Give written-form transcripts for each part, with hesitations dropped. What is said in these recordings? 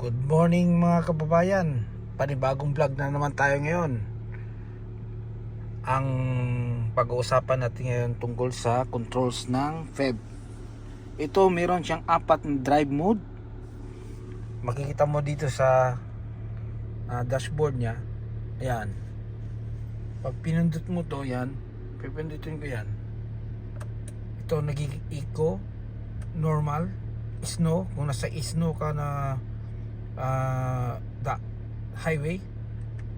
Good morning mga kababayan. Panibagong vlog na naman tayo ngayon. Ang pag-uusapan natin ngayon tungkol sa controls ng FEV. Ito meron siyang 4 na drive mode. Makikita mo dito sa dashboard niya. Ayan. Pag pinindot mo to, yan. Pipindutin ko yan. Ito nagiging eco, normal, snow. Kung nasa snow ka na highway,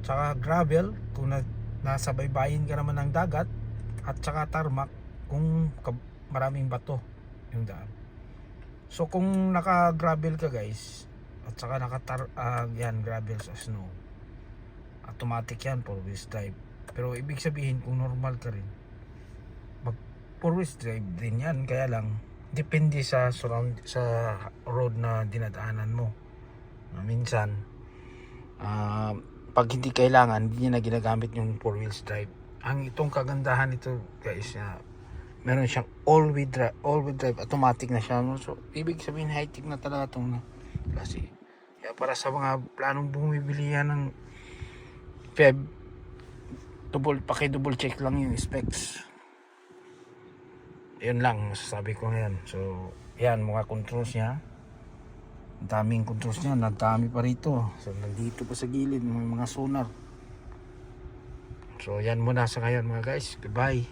tsaka gravel kung nasa baybayin ka naman ng dagat, at tsaka tarmac kung maraming bato yung daan. So kung naka gravel ka guys, at tsaka yan gravel sa snow, automatic yan 4-wheel drive. Pero ibig sabihin kung normal ka rin, mag 4-wheel drive din yan, kaya lang depende sa road na dinadaanan mo. Minsan pag hindi kailangan, hindi niya na ginagamit yung 4-wheel drive. Itong kagandahan nito guys, meron siyang all-wheel drive, automatic na siya, no? So ibig sabihin high-tech na talaga itong klase. Kaya para sa mga planong bumibili yan ng FEV, double check lang yung specs. Yun lang masasabi ko ngayon. So yan mga controls niya. Ang daming controls niya, nagdami pa rito. So nandito pa sa gilid may mga sonar. So yan muna sa ngayon mga guys. Goodbye.